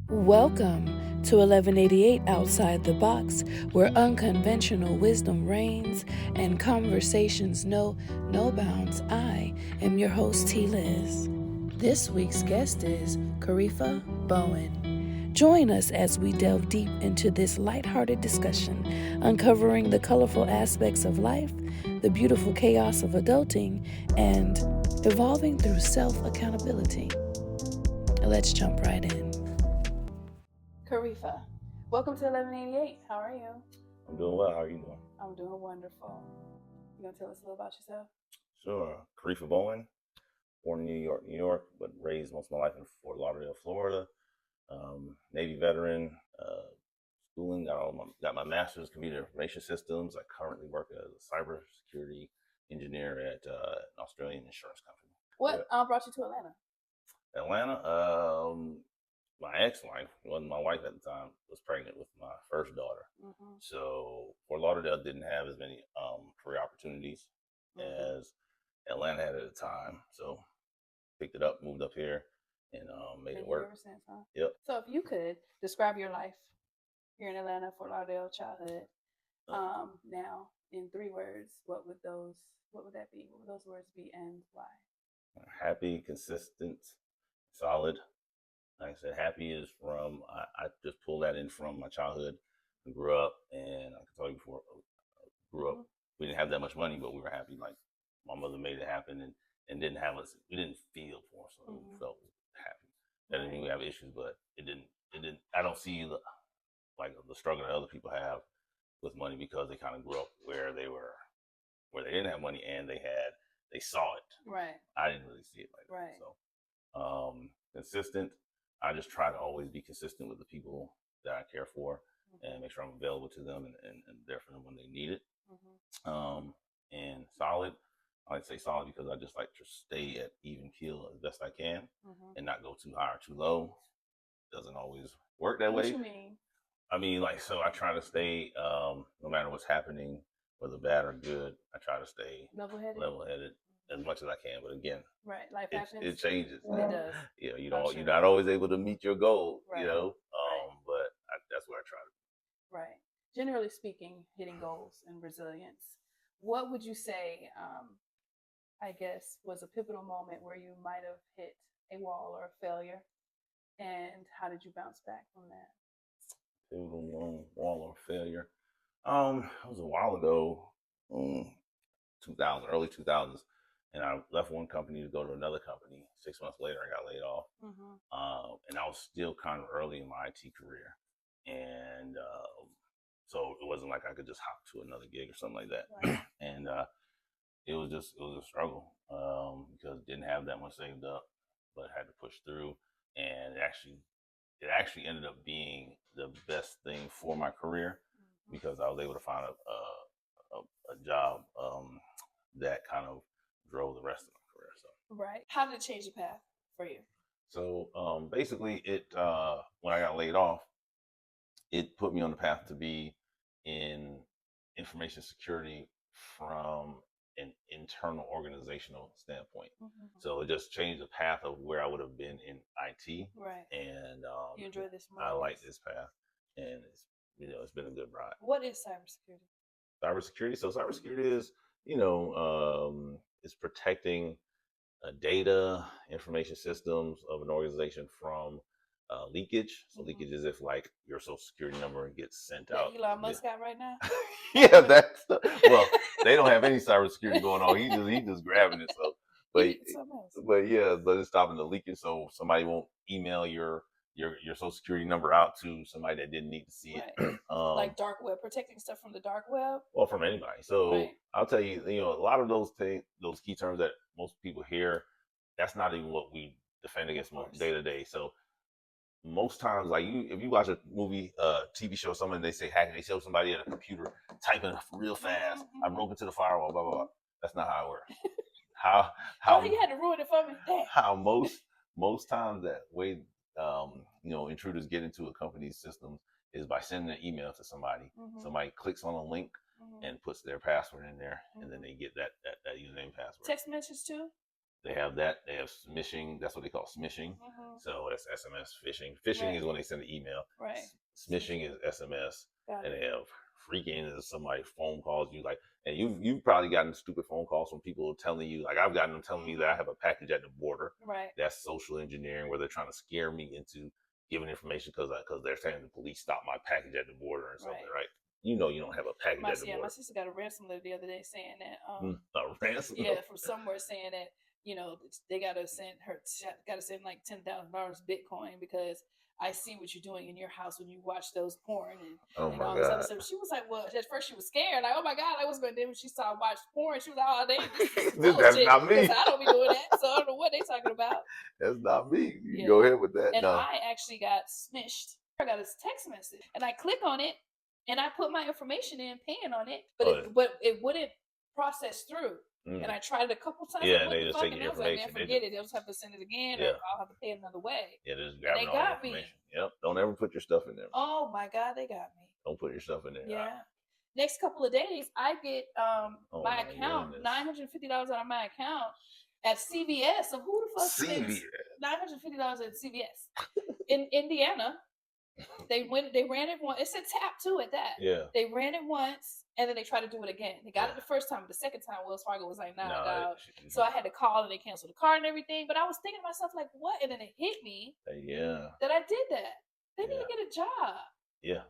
Welcome to 1188 Outside the Box, where unconventional wisdom reigns and conversations know no bounds. I am your host, T. Liz. This week's guest is Karifah Bowen. Join us as we delve deep into this lighthearted discussion, uncovering the colorful aspects of life, the beautiful chaos of adulting, and evolving through self-accountability. Let's jump right in. Karifah, welcome to 1188. How are you? I'm doing well. How are you doing? I'm doing wonderful. You gonna tell us a little about yourself? Sure. Karifah Bowen, born in New York, but raised most of my life in Fort Lauderdale, Florida. Navy veteran, schooling, got my master's in computer information systems. I currently work as a cybersecurity engineer at an Australian insurance company. What brought you to Atlanta? Atlanta, my ex-wife, wasn't my wife at the time, was pregnant with my first daughter. Mm-hmm. So Fort Lauderdale didn't have as many career opportunities as Atlanta had at the time. So picked it up, moved up here, and made it work. Ever since, huh? Yep. So if you could describe your life here in Atlanta, Fort Lauderdale, childhood, now in 3 words, what would that be? What would those words be and why? Happy, consistent, solid. Like I said, happy is from, I just pulled that in from my childhood. I grew up, and I can tell you before, we didn't have that much money, but we were happy. Like, my mother made it happen and didn't have us, we didn't feel for us, so we felt happy. That didn't mean we have issues, but it didn't, I don't see the struggle that other people have with money because they kind of grew up where they didn't have money and they saw it. Right. I didn't really see it like that. So, consistent. I just try to always be consistent with the people that I care for and make sure I'm available to them and there for them when they need it. And solid. I like to say solid because I just like to stay at even keel as best I can and not go too high or too low. Doesn't always work that way. What you mean? I mean, so I try to stay, no matter what's happening, whether bad or good, I try to stay level-headed as much as I can. But again, right, life happens. It changes. It does. You're not always able to meet your goal, right. But that's where I try to be. Right. Generally speaking, hitting goals and resilience. What would you say, I guess, was a pivotal moment where you might have hit a wall or a failure? And how did you bounce back from that? Pivotal wall or failure? It was a while ago, early 2000s. And I left one company to go to another company. 6 months later, I got laid off. And I was still kind of early in my IT career. And so it wasn't like I could just hop to another gig or something like that. Right. And it was a struggle because didn't have that much saved up, but had to push through. And it actually ended up being the best thing for my career because I was able to find a job that kind of drove the rest of my career. So right. How did it change the path for you? So basically, it when I got laid off, it put me on the path to be in information security from an internal organizational standpoint. So it just changed the path of where I would have been in IT. Right. And you enjoy this more? I like this path, and it's been a good ride. What is cybersecurity? Cybersecurity is is protecting data, information systems of an organization from leakage. So leakage is if like your social security number gets sent out. Elon Musk got right now. Yeah, that's well, they don't have any cybersecurity going on. He just grabbing it. So, but it's stopping the leakage so somebody won't email your social security number out to somebody that didn't need to see it. Like dark web, protecting stuff from the dark web. Well, from anybody. So I'll tell you, a lot of those key terms that most people hear, that's not even what we defend against day to day. So most times, like if you watch a movie, TV show, someone they say hacking, they show somebody at a computer typing real fast. I broke into the firewall, blah blah blah. That's not how it works. How you had to ruin it for me. How most times that way, intruders get into a company's systems is by sending an email to somebody. Somebody clicks on a link and puts their password in there, and then they get that username password. Text message too. They have that. They have smishing. That's what they call smishing. So that's SMS phishing. Phishing is when they send an email. Right. Smishing is SMS. And they have freaking is somebody phone calls you like, and you've probably gotten stupid phone calls from people telling you, like I've gotten them telling me that I have a package at the border. Right. That's social engineering where they're trying to scare me into giving information because they're saying the police stopped my package at the border and something, right? You know you don't have a package at the border. My sister got a ransom letter the other day saying that a ransom? Yeah, from somewhere saying that, you know, they gotta send like $10,000 Bitcoin because I see what you're doing in your house when you watch those porn and all this other stuff. She was like, well, at first she was scared, like, oh my God, I was going to do when she saw watch porn. She was like, oh, that's not me. I don't be doing that, so I don't know what they talking about. That's not me. You go ahead with that. And I actually got smished. I got a text message, and I click on it, and I put my information in, paying on it, but it wouldn't process through. And I tried it a couple times. Yeah, they just take your information. Like, forget it. They'll just have to send it again, or I'll have to pay another way. Yeah, they just grab all the information. Yep. Don't ever put your stuff in there. Oh my God, they got me. Don't put your stuff in there. Yeah. Next couple of days, I get my account, $950 out of my account at CVS. So who the fuck spends $950 at CVS in Indiana? They ran it once. It said tap too at that. Yeah. They ran it once and then they tried to do it again. They got it the first time, but the second time Wells Fargo was like, nah, dog. So I had to call and they canceled the card and everything. But I was thinking to myself, like, what? And then it hit me that I did that. They need to get a job. Yeah.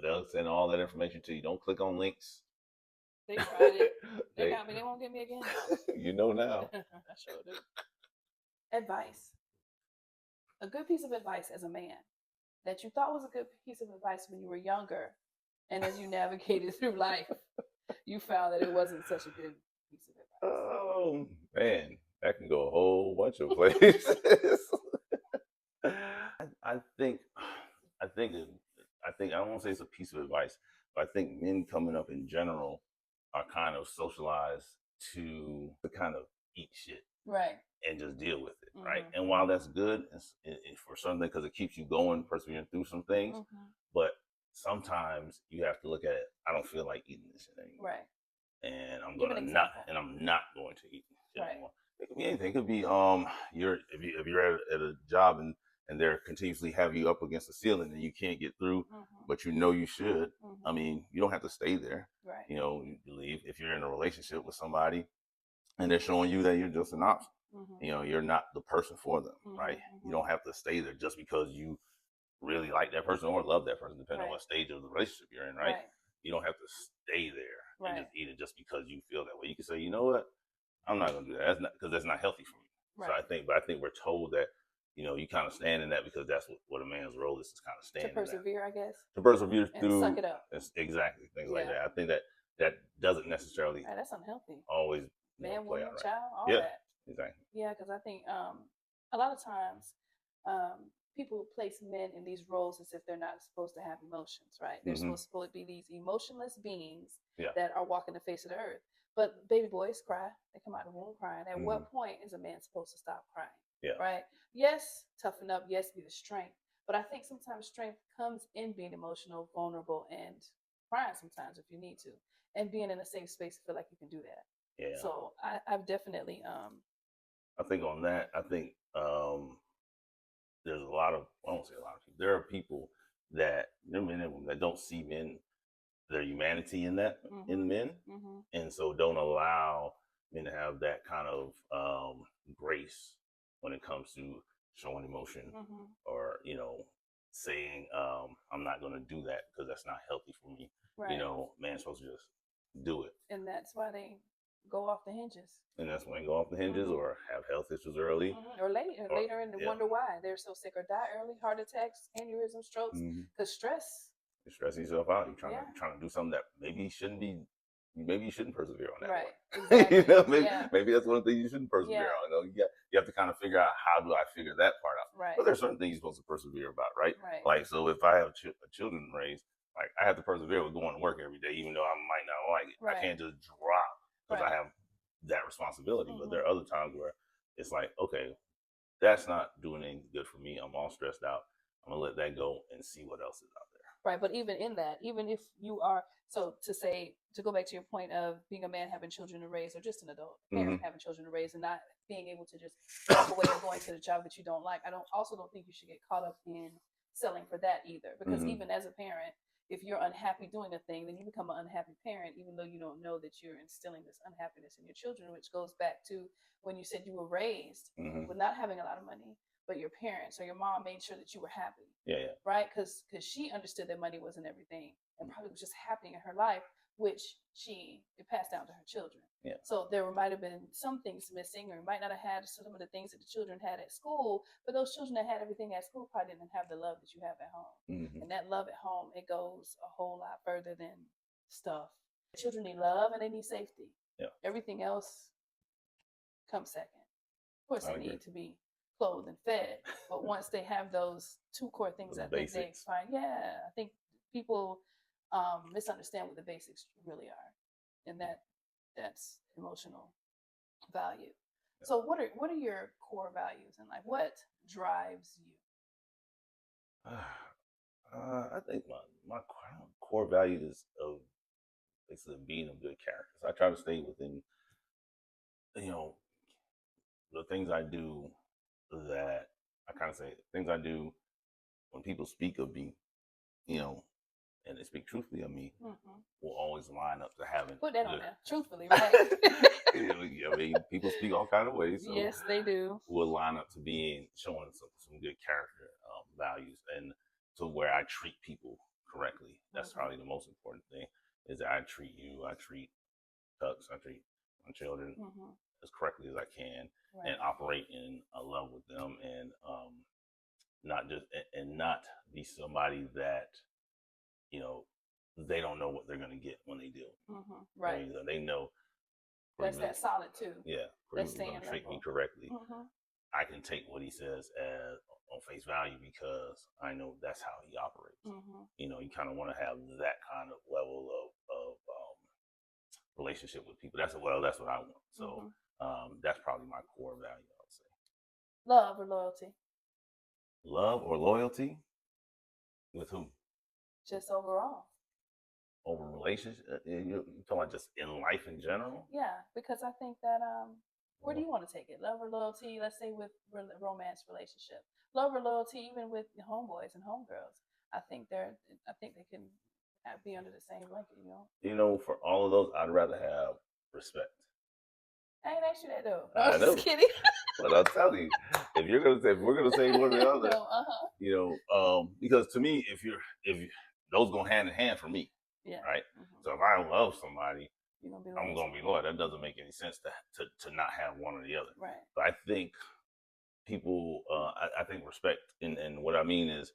They'll send all that information to you. Don't click on links. They tried it. They got me. They won't get me again. You know now. I sure do. Advice. A good piece of advice as a man that you thought was a good piece of advice when you were younger, and as you navigated through life, you found that it wasn't such a good piece of advice. Oh man, that can go a whole bunch of places. I think I don't want to say it's a piece of advice, but I think men coming up in general are kind of socialized to kind of eat shit, right, and just deal with it, right? And while that's good for something because it keeps you going, persevering through some things, but sometimes you have to look at it. I don't feel like eating this shit anymore, right? And I'm not going to eat this shit anymore. It could be anything. It could be if you're at a job and they're continuously have you up against the ceiling and you can't get through, but you know you should. I mean, you don't have to stay there. Right. You know, you leave. If you're in a relationship with somebody and they're showing you that you're just an option, you know, you're not the person for them, right? You don't have to stay there just because you really like that person or love that person, depending on what stage of the relationship you're in, right? You don't have to stay there and just eat it just because you feel that way. You can say, you know what, I'm not gonna do that. That's not healthy for me. Right. So I think we're told that, you know, you kind of stand in that because that's what a man's role is kind of stand to persevere, I guess. To persevere and through. Suck it up. Exactly. Things like that. I think that doesn't necessarily. That's unhealthy. Always. Man, woman, child, all that. Exactly. Yeah, because I think a lot of times people place men in these roles as if they're not supposed to have emotions, right? They're supposed to be these emotionless beings that are walking the face of the earth. But baby boys cry. They come out of the womb crying. At what point is a man supposed to stop crying? Yeah. Right? Yes, toughen up. Yes, be the strength. But I think sometimes strength comes in being emotional, vulnerable, and crying sometimes if you need to. And being in a safe space to feel like you can do that. Yeah. So I've definitely I think on that, there's a lot of, I won't say a lot of people, there are people that, men and women that don't see men, their humanity in that, in men. And so don't allow men to have that kind of grace when it comes to showing emotion or, you know, saying, I'm not going to do that because that's not healthy for me. Right. You know, man's supposed to just do it. And that's why they go off the hinges. And that's when they go off the hinges or have health issues early. Or later and wonder why they're so sick or die early, heart attacks, aneurysm, strokes, because stress. You're stressing yourself out. You're trying to do something that maybe you shouldn't persevere on that. Right. Exactly. You know, maybe that's one of the things you shouldn't persevere on. You know, you have to kind of figure out, how do I figure that part out? Right. But there's certain things you're supposed to persevere about, right? Like, so if I have children raised, like, I have to persevere with going to work every day, even though I might not like it. I can't just drop because I have that responsibility. But there are other times where it's like, okay, that's not doing anything good for me. I'm all stressed out. I'm gonna let that go and see what else is out there. Right, but even in that, even if you are, so to say, to go back to your point of being a man having children to raise, or just an adult parent having children to raise, and not being able to just walk away or going to the job that you don't like, I don't think you should get caught up in selling for that either, because even as a parent, if you're unhappy doing a thing, then you become an unhappy parent, even though you don't know that you're instilling this unhappiness in your children, which goes back to when you said you were raised with not having a lot of money, but your parents or your mom made sure that you were happy. Yeah. Right? Because she understood that money wasn't everything, and probably was just happening in her life, which it passed down to her children. Yeah. So there might have been some things missing, or might not have had some of the things that the children had at school, but those children that had everything at school probably didn't have the love that you have at home. And that love at home, it goes a whole lot further than stuff. Children need love and they need safety. Yeah. Everything else comes second. Of course, they need to be clothed and fed, but once they have those two core things, I think they find, I think people misunderstand what the basics really are, and that's emotional value. Yeah. So what are your core values in life? What drives you? I think my core value is of basically being a good character. So I try to stay within, the things I do, that I kind of say things I do when people speak of me, and they speak truthfully of me, will always line up to having. Put that on there, truthfully, right? I mean, people speak all kind of ways. So yes, they do. Will line up to showing some good character values, and to where I treat people correctly. That's probably the most important thing. Is that I treat you, I treat Tucks, I treat my children as correctly as I can, and operate in a love with them, and not be somebody that they don't know what they're going to get when they do. Right. I mean, they know. That's that solid too. Yeah. That's going to treat me correctly. I can take what he says as on face value because I know that's how he operates. You kind of want to have that kind of level of relationship with people. That's what I want. So that's probably my core value, I would say. Love or loyalty? Love or loyalty? With whom? Just overall. Over relationship? You're talking about just in life in general? Yeah, because I think that where do you want to take it? Love or loyalty? Let's say with romance relationship. Love or loyalty, even with homeboys and homegirls. I think they can be under the same blanket. For all of those, I'd rather have respect. I ain't asked you that though. I know. Just kidding. But I'll tell you, if we're gonna say one or the other, because to me, if those go hand in hand for me, right? So if I love somebody, I'm gonna be loyal. That doesn't make any sense to not have one or the other. Right. But I think people, I think respect, and what I mean is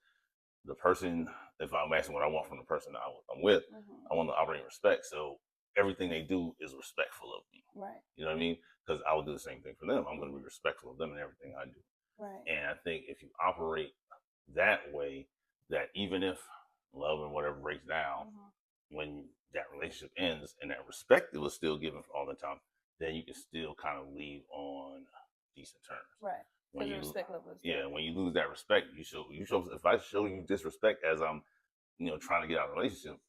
the person. If I'm asking what I want from the person I'm with, I want to operate in respect. So everything they do is respectful of me. Right. You know what I mean? Because I will do the same thing for them. I'm going to be respectful of them in everything I do. Right. And I think if you operate that way, that even if love and whatever breaks down, when that relationship ends and that respect that was still given all the time, then you can still kind of leave on decent terms. Right. When you lose that respect, you show. If I show you disrespect as I'm, trying to get out of a relationship,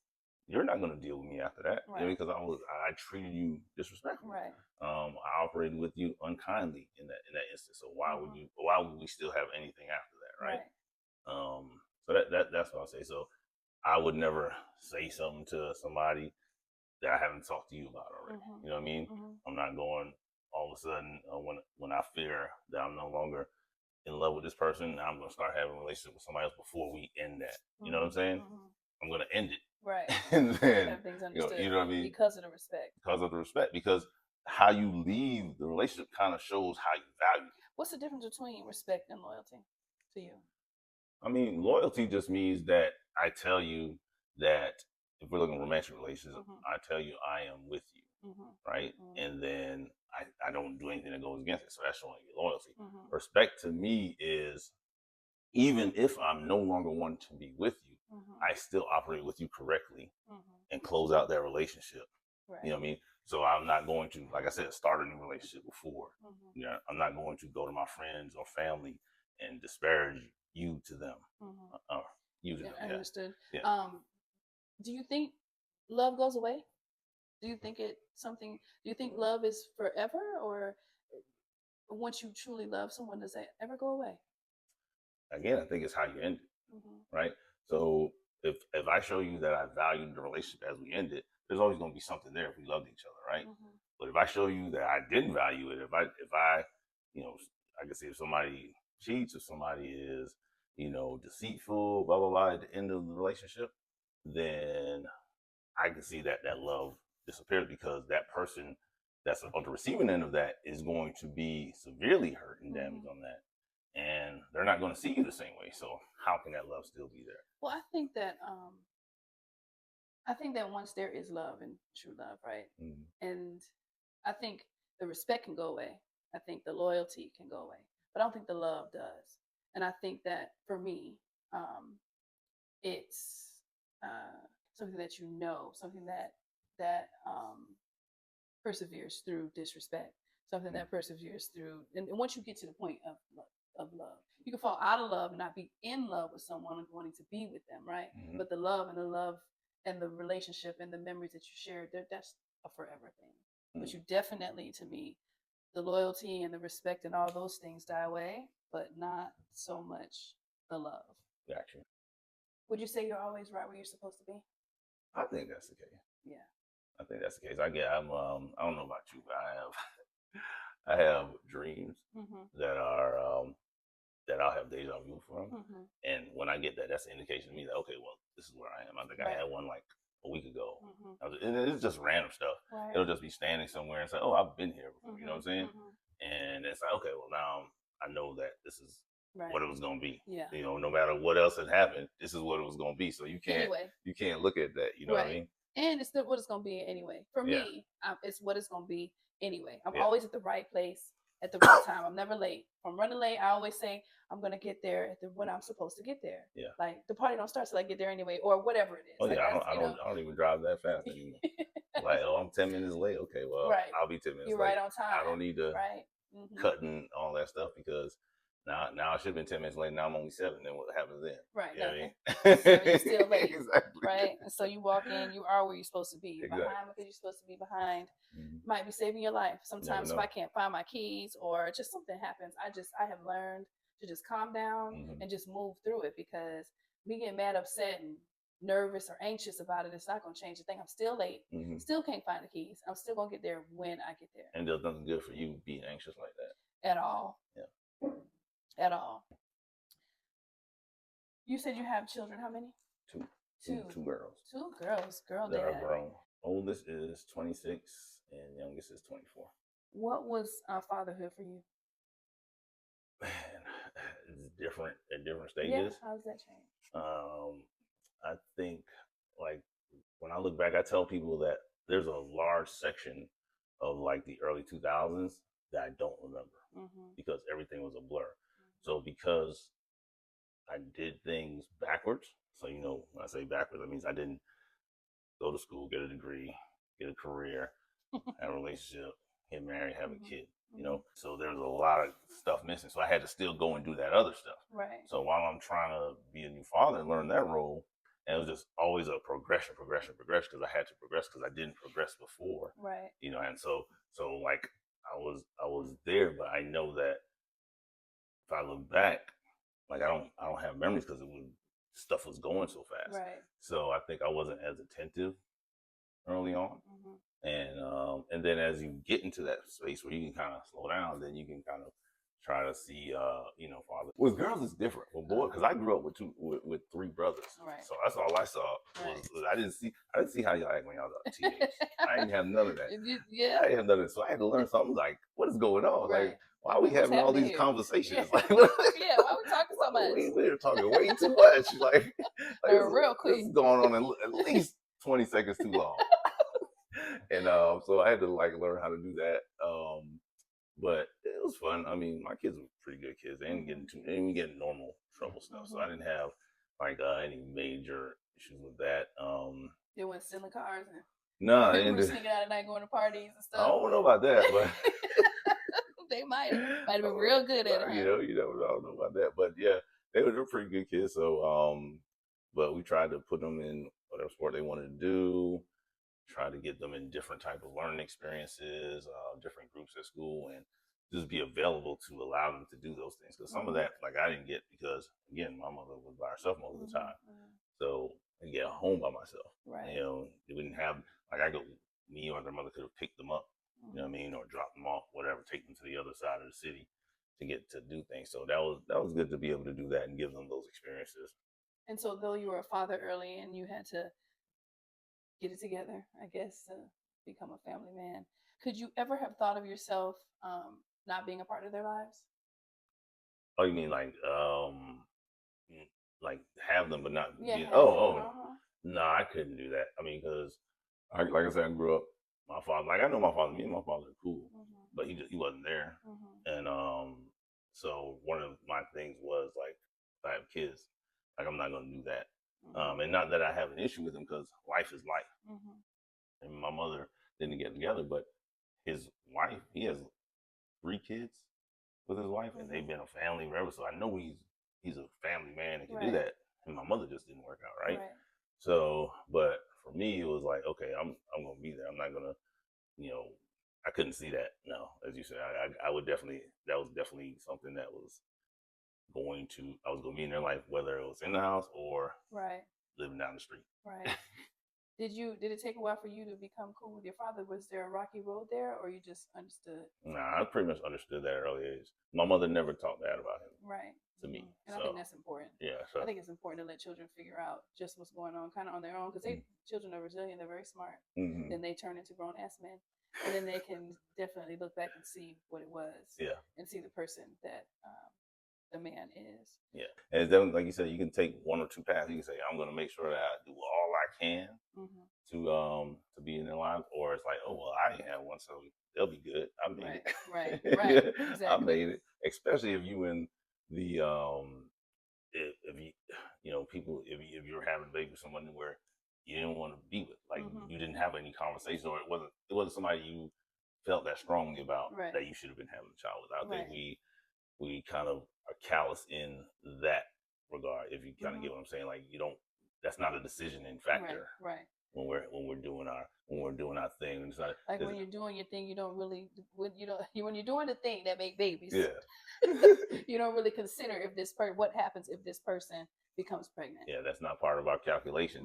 you're not going to deal with me after that, because I treated you disrespectfully. Right. I operated with you unkindly in that instance. So why would we still have anything after that, right? So that's what I'll say. So I would never say something to somebody that I haven't talked to you about already. You know what I mean? I'm not going all of a sudden when I fear that I'm no longer in love with this person, I'm going to start having a relationship with somebody else before we end that. You know what I'm saying? I'm going to end it. Right. And then, everything's understood. You know what I mean? Because of the respect. Because how you leave the relationship kind of shows how you value it. What's the difference between respect and loyalty to you? I mean, loyalty just means that I tell you that if we're looking at romantic relations, I tell you I am with you, right? And then I don't do anything that goes against it. So that's showing you loyalty. Respect to me is, even if I'm no longer wanting to be with you, I still operate with you correctly and close out that relationship. Right. You know what I mean? So I'm not going to, like I said, start a new relationship before. I'm not going to go to my friends or family and disparage you to them. using them. Yeah. Understood. Yeah. Do you think love goes away? Do you think it something? Do you think love is forever, or once you truly love someone, does that ever go away? Again, I think it's how you end it, Mm-hmm. right? So if I show you that I valued the relationship as we ended, there's always going to be something there if we loved each other, right? Mm-hmm. But if I show you that I didn't value it, if I, you know, I can say if somebody cheats, if somebody is, deceitful, blah blah blah, at the end of the relationship, then I can see that love disappears because that person that's on the receiving end of that is going to be severely hurt and damaged on that, and they're not going to see you the same way. So how can that love still be there? Well, I think that once there is love and true love, right, and I think the respect can go away. I think the loyalty can go away, but I don't think the love does. And I think that for me, it's something that something that perseveres through disrespect, something that perseveres through. And once you get to the point of love, you can fall out of love and not be in love with someone and wanting to be with them, right? Mm-hmm. But the love and the relationship and the memories that you shared, that's a forever thing. Mm-hmm. But you definitely, to me, the loyalty and the respect and all those things die away, but not so much the love. Gotcha. Would you say you're always right where you're supposed to be? I think that's the case. Yeah. I think that's the case. I don't know about you, but I have dreams that are that I'll have deja vu from, and when I get that, that's an indication to me that okay, well, this is where I am. I think I had one like a week ago, and it's just random stuff. Right. It'll just be standing somewhere and say, "Oh, I've been here before." You know what I'm saying? And it's like, okay, well, now I know that this is what it was going to be. Yeah. No matter what else had happened, this is what it was going to be. So you can't look at that. You know what I mean? And it's what it's going to be anyway. For me, it's what it's going to be anyway. I'm always at the right place at the right time. I'm never late. If I'm running late, I always say I'm going to get there when I'm supposed to get there. Yeah. Like the party don't start till I get there anyway, or whatever it is. Oh yeah, I don't even drive that fast anymore. Like, oh, I'm 10 minutes late. Okay, well, I'll be 10 minutes You're late. Right on time. I don't need to cut and all that stuff because now I should have been 10 minutes late. Now I'm only 7. Then what happens then? Right. You know what I mean? So you're still late. Exactly. Right. And so you walk in, you are where you're supposed to be. You're behind because you're supposed to be behind. Might be saving your life. Sometimes if I can't find my keys or just something happens, I have learned to just calm down and just move through it because me getting mad, upset, and nervous or anxious about it, it's not going to change a thing. I'm still late. Still can't find the keys. I'm still going to get there when I get there. And there's nothing good for you being anxious like that. At all. Yeah. At all. You said you have children. How many? Two girls. 2 girls. Girl that dad. Are grown. Oldest is 26 and youngest is 24. What was fatherhood for you? Man, it's different at different stages. Yeah, how's that change? I think, like, when I look back, I tell people that there's a large section of, like, the early 2000s that I don't remember because everything was a blur. So because I did things backwards, so, when I say backwards, that means I didn't go to school, get a degree, get a career, have a relationship, get married, have a kid, So there's a lot of stuff missing. So I had to still go and do that other stuff. Right. So while I'm trying to be a new father and learn that role, and it was just always a progression, because I had to progress because I didn't progress before. Right. And so like I was there, but I know that if I look back, like I don't have memories because stuff was going so fast. Right. So I think I wasn't as attentive early on. And then as you get into that space where you can kind of slow down, then you can kind of try to see, father. With girls, it's different. With boys, because I grew up with 3 brothers, right. So that's all I saw. Was I didn't see how y'all act when y'all was teenagers. I didn't have none of that. Yeah, I didn't have none of that. So I had to learn something like, what is going on? Right. Like, why are we having all these conversations? Yeah. Like, why are we talking so much? We're talking way too much. Like real quick. This is going on at least 20 seconds too long. And so I had to learn how to do that. But it was fun. I mean, my kids were pretty good kids. They didn't get normal trouble stuff. So I didn't have any major issues with that. They weren't stealing cars and they were sneaking out at night, going to parties and stuff. I don't know about that, but they might have been real good at it. I don't know about that, but yeah, they were pretty good kids. So but we tried to put them in whatever sport they wanted to do, try to get them in different type of learning experiences, different groups at school, and just be available to allow them to do those things. Because some of that, like, I didn't get because, again, my mother was by herself most of the time. So I get home by myself. Right. You know, they wouldn't have, like, me or their mother could have picked them up, you know what I mean, or dropped them off, whatever, take them to the other side of the city to get to do things. So that was good to be able to do that and give them those experiences. And so, though you were a father early and you had to get it together, I guess, to become a family man, could you ever have thought of yourself not being a part of their lives? Oh, you mean like have them but not Yeah. be, no, I couldn't do that. I mean, because like I said, I grew up, my father, like, I know my father, me and my father are cool, but he wasn't there. And so one of my things was, like, if I have kids, like, I'm not gonna do that. And not that I have an issue with him, because life is life. And my mother didn't get together, but his wife, he has 3 kids with his wife, and they've been a family forever. So I know he's a family man and can do that. And my mother just didn't work out, right? So, but for me, it was like, okay, I'm gonna be there. I'm not gonna, you know, I couldn't see that. No, as you said, I would definitely, that was definitely something that was I was gonna be in their life, whether it was in the house or living down the street. Right. Did it take a while for you to become cool with your father? Was there a rocky road there, or you just understood? Nah, I pretty much understood that at an early age. My mother never talked bad about him. Right. To me. And I think that's important. Yeah. So I think it's important to let children figure out just what's going on kind of on their own, because children are resilient, they're very smart. Then they turn into grown ass men. And then they can definitely look back and see what it was. Yeah. And see the person that the man is. Yeah. And then, like you said, you can take 1 or 2 paths. You can say, I'm going to make sure that I do all I can to be in their lives, or it's like, oh, well, I didn't have one, so they'll be good. I made it. Right. Exactly. I made it. Especially if you in the if you know, people, if you're having a baby with someone where you didn't want to be with, like, you didn't have any conversation, or it wasn't somebody you felt that strongly about that you should have been having a child with. I think we kind of are callous in that regard, if you kind of get what I'm saying. Like, you don't, that's not a decision factor. Right. When we're doing our thing. It's not like when you're doing your thing, you don't really, when you're doing the thing that make babies, you don't really consider what happens if this person becomes pregnant. Yeah, that's not part of our calculations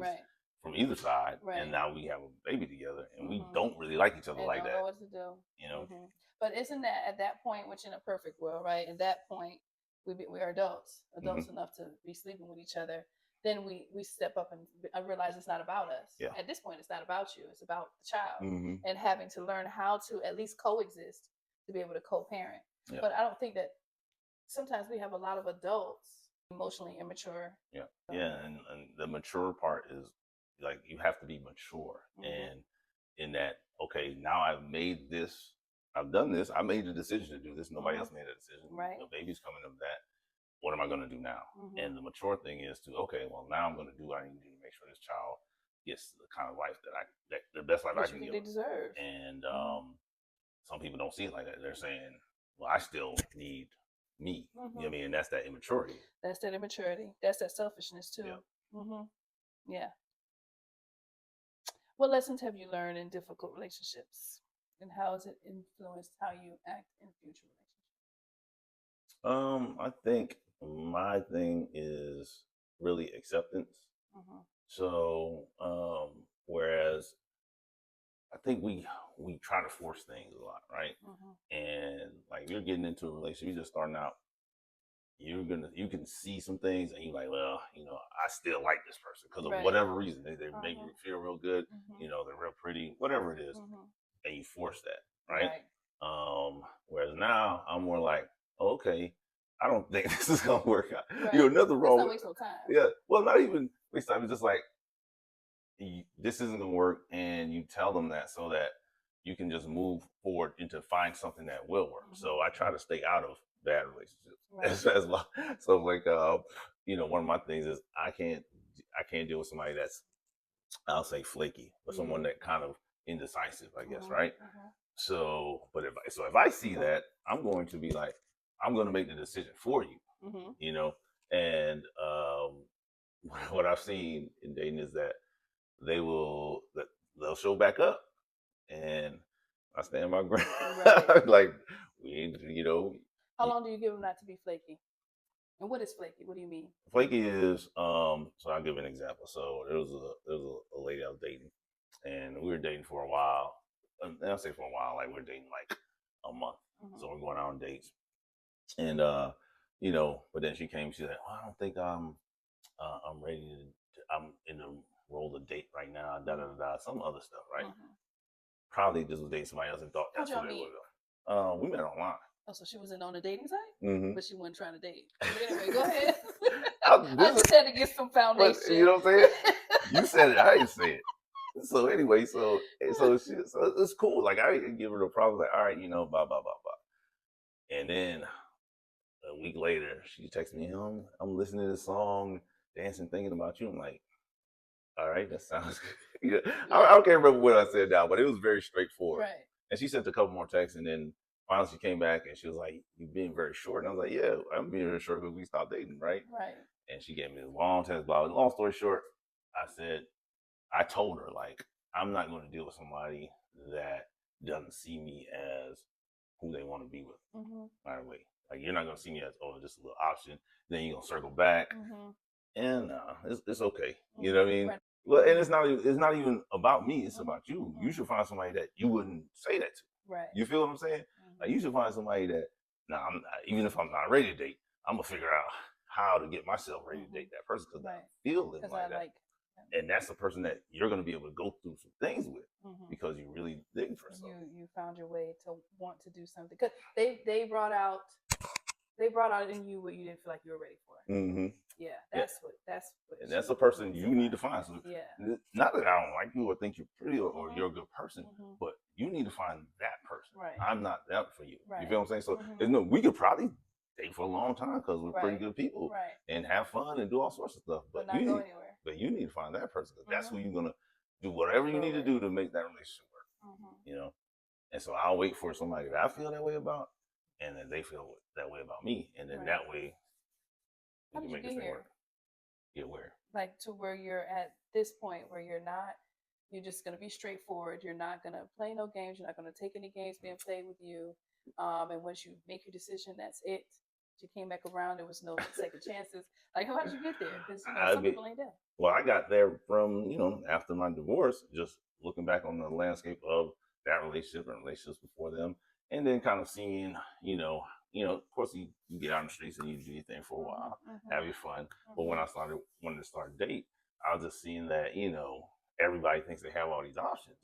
from either side. And now we have a baby together, and we don't really like each other like that. Don't know what to do. You know. But isn't that at that point, which in a perfect world, right? At that point, we are adults enough to be sleeping with each other. Then we step up and I realize it's not about us. Yeah. At this point, it's not about you. It's about the child and having to learn how to at least coexist to be able to co-parent. Yeah. But I don't think that sometimes we have a lot of adults emotionally immature. Yeah. And the mature part is, like, you have to be mature. And in that, okay, now I've made this, I've done this, I made the decision to do this. Nobody else made a decision. Right. The baby's coming of that. What am I going to do now? And the mature thing is to, okay, well, now I'm going to do what I need to do to make sure this child gets the kind of life that the best life I can give. They deserve. And some people don't see it like that. They're saying, well, I still need me. You know what I mean? And that's that immaturity. That's that immaturity. That's that selfishness too. Yeah. Yeah. What lessons have you learned in difficult relationships, and how has it influenced how you act in future relationships? I think my thing is really acceptance. So, whereas I think we try to force things a lot, right? And like, you're getting into a relationship, you're just starting out, you can see some things and you're like, well, you know, I still like this person because of whatever reason. They make you feel real good. You know, they're real pretty, whatever it is. And you force that, right? Whereas now I'm more like, okay, I don't think this is gonna work out. You know, nothing wrong. Not waste no time. Yeah, well, not even waste time. It's just like, this isn't gonna work, and you tell them that so that you can just move forward into find something that will work. So I try to stay out of bad relationships as well. So, like, you know, one of my things is I can't deal with somebody that's, I'll say, flaky, or someone that kind of indecisive, I guess, right? So, but if I see that, I'm going to be like, I'm going to make the decision for you, you know, and what I've seen in dating is that they'll show back up, and I stand my ground. Right. Like How long do you give them not to be flaky? And what is flaky? What do you mean? Flaky is so I'll give an example. So there was a lady I was dating, and we were dating for a while. And I'll say for a while, like we're dating like a month. So we're going out on dates, and but then she came. She's like, "Well, I don't think I'm ready to. I'm in the role of date right now. Da da da. Some other stuff, right? Probably just was dating somebody else and thought that's what it was. We met online. Oh, so she wasn't on a dating site, but she wasn't trying to date. Anyway, go ahead. I just had to get some foundation. You know what I'm saying? You said it. I didn't say it. So anyway, so it's cool. Like I didn't give her the problem. Like, all right, blah blah blah blah. And then a week later, she texted me, I'm listening to this song, dancing, thinking about you. I'm like, all right, that sounds good. I can't remember what I said now, but it was very straightforward. Right. And she sent a couple more texts, and then finally she came back and she was like, "You're being very short." And I was like, "Yeah, I'm being very short because we stopped dating, right?" Right. And she gave me this long text. But long story short, I told her, like, I'm not going to deal with somebody that doesn't see me as who they want to be with right away. Like, you're not going to see me as, just a little option. Then you're going to circle back. And it's okay. You know what I mean? Right. Well, and it's not even about me. It's about you. You should find somebody that you wouldn't say that to. Right. You feel what I'm saying? Like, you should find somebody that, even if I'm not ready to date, I'm going to figure out how to get myself ready to date that person because I feel it like that. And that's the person that you're going to be able to go through some things with because you really dig for something. You found your way to want to do something because they brought out in you what you didn't feel like you were ready for. Yeah, that's and that's the person you need to find. So not that I don't like you or think you're pretty or you're a good person, but you need to find that person. Right. I'm not that for you. Right. You feel what I'm saying? So we could probably date for a long time because we're pretty good people and have fun and do all sorts of stuff. But not go anywhere. But you need to find that person because that's who you're gonna do whatever you need to do to make that relationship work. And so I'll wait for somebody that I feel that way about, and then they feel that way about me, and then that way we can make this thing work. Get where? Like to where you're at this point where you're just gonna be straightforward. You're not gonna play no games. You're not gonna take any games being played with you. And once you make your decision, that's it. You came back around. There was no second chances. Like, how did you get there? Because some people ain't there. Well, I got there from after my divorce, just looking back on the landscape of that relationship and relationships before them, and then kind of seeing, of course, you get out in the streets and you do your thing for a while, have your fun. But when I wanted to start a date, I was just seeing that everybody thinks they have all these options,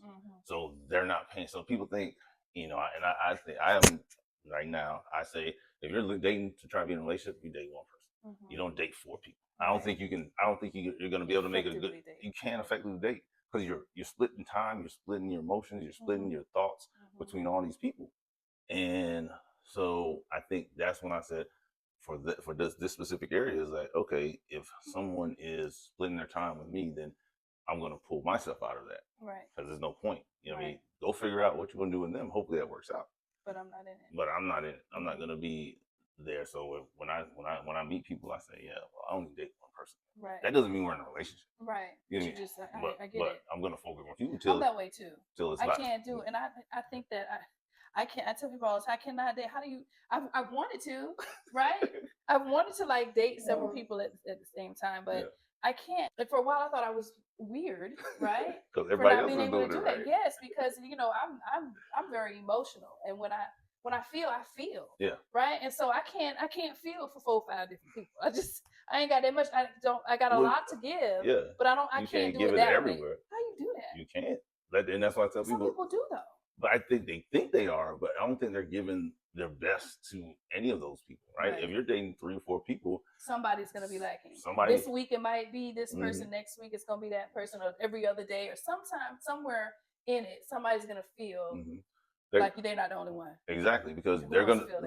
so they're not paying. So people think, and I think I am right now. I say, if you're dating to try to be in a relationship, you date one person. You don't date four people. I don't think you can. I don't think you're going to be able to make it a good. You can't effectively date because you're splitting time, you're splitting your emotions, you're splitting your thoughts between all these people. And so I think that's when I said, for this specific area, is that okay? If someone is splitting their time with me, then I'm going to pull myself out of that. Right. Because there's no point. You know what I mean? Go figure out what you're going to do with them. Hopefully that works out. But I'm not in it. But I'm not in it. I'm not going to be there. So when I meet people, I say, yeah, well, I only date one person. Right. That doesn't mean we're in a relationship. Right. You know what I get it. But I'm going to focus on you I'm that way too. I can't do it. And I think that I can't. I tell people all the time, I cannot date. How do you? I wanted to, right? I wanted to like date several people at the same time, but I can't. Like for a while, I thought I was weird, right? Because everybody else is doing it, right? Yes, because I'm very emotional, and when I feel, I feel. Yeah. Right. And so I can't feel for 4 or 5 different people. I ain't got that much. I got a lot to give. Yeah. But I can't do it that everywhere. Way. How you do that? You can't. And that's why I tell people. Some people do though. But I think they are, but I don't think they're giving their best to any of those people, right? If you're dating 3 or 4 people, somebody's going to be lacking. This week it might be this person, next week it's going to be that person, or every other day, or sometime, somewhere in it, somebody's going to feel like they're not the only one. Exactly, because